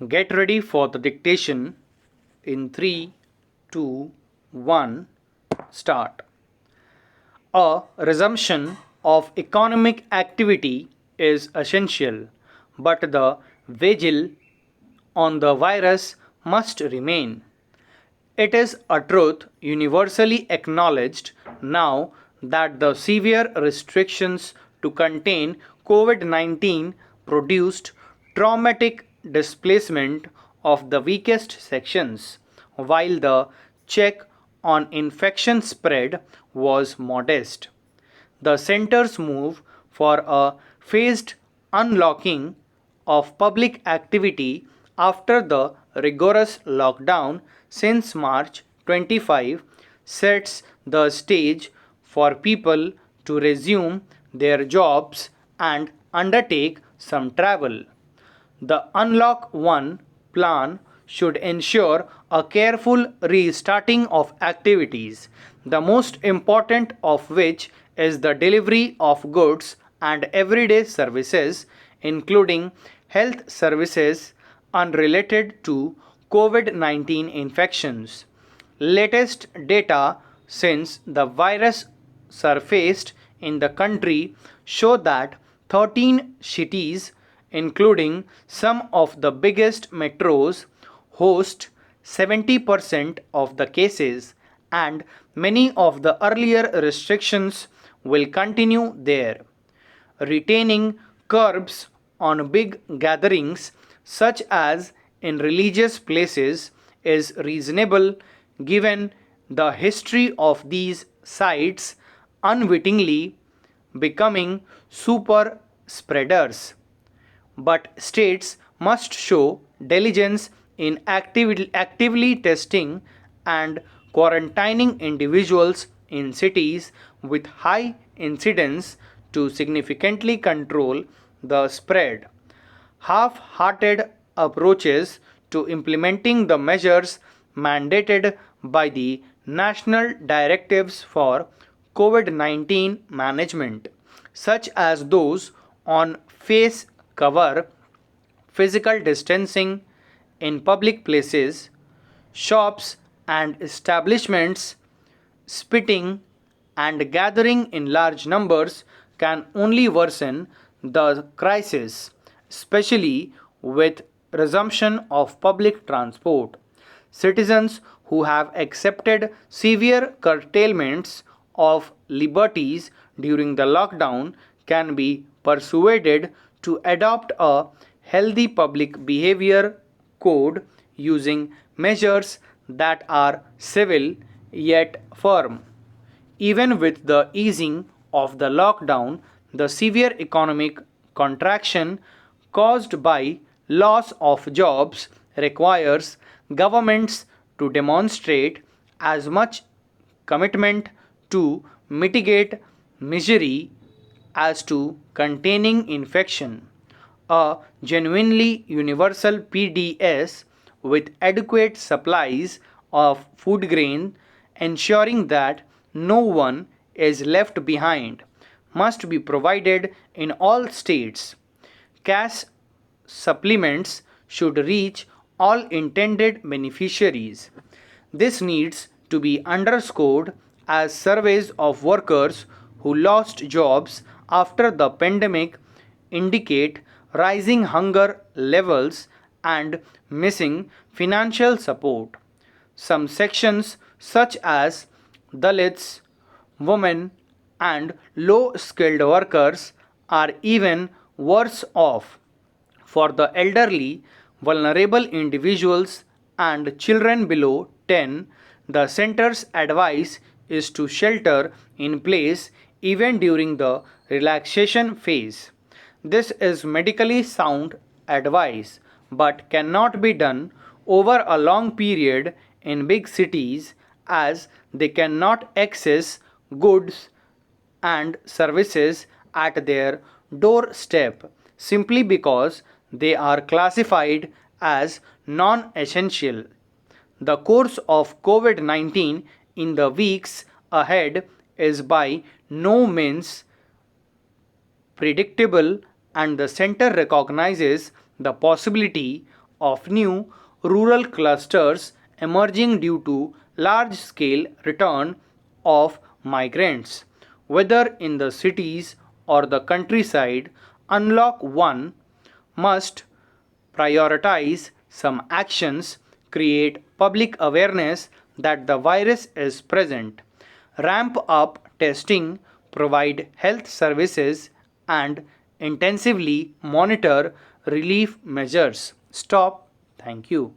Get ready for the dictation in 3, 2, 1, start. A resumption of economic activity is essential, but the vigil on the virus must remain. It is a truth universally acknowledged now that the severe restrictions to contain COVID 19 produced traumatic displacement of the weakest sections, while the check on infection spread was modest. The center's move for a phased unlocking of public activity after the rigorous lockdown since March 25 sets the stage for people to resume their jobs and undertake some travel. The Unlock 1 plan should ensure a careful restarting of activities, the most important of which is the delivery of goods and everyday services, including health services unrelated to COVID 19 infections. Latest data since the virus surfaced in the country show that 13 cities, including some of the biggest metros, host 70% of the cases, and many of the earlier restrictions will continue there. Retaining curbs on big gatherings, such as in religious places, is reasonable given the history of these sites unwittingly becoming super spreaders. But states must show diligence in actively testing and quarantining individuals in cities with high incidence to significantly control the spread. Half hearted approaches to implementing the measures mandated by the national directives for COVID 19 management, such as those on face cover, physical distancing in public places, shops and establishments, spitting, and gathering in large numbers can only worsen the crisis, especially with resumption of public transport. Citizens who have accepted severe curtailments of liberties during the lockdown can be persuaded to adopt a healthy public behavior code using measures that are civil yet firm. Even with the easing of the lockdown, the severe economic contraction caused by loss of jobs requires governments to demonstrate as much commitment to mitigate misery as to containing infection. A genuinely universal PDS with adequate supplies of food grain, ensuring that no one is left behind, must be provided in all states. Cash supplements should reach all intended beneficiaries. This needs to be underscored as surveys of workers who lost jobs after the pandemic indicate rising hunger levels and missing financial support. Some sections, such as Dalits, women, and low skilled workers, are even worse off. For the elderly, vulnerable individuals, and children below 10, the center's advice is to shelter in place even during the relaxation phase. This is medically sound advice but cannot be done over a long period in big cities as they cannot access goods and services at their doorstep simply because they are classified as non essential. The course of COVID 19 in the weeks ahead is by no means predictable, and the center recognizes the possibility of new rural clusters emerging due to large scale return of migrants. Whether in the cities or the countryside, Unlock 1 must prioritize some actions, create public awareness that the virus is present, ramp up testing, provide health services, and intensively monitor relief measures. Stop. Thank you.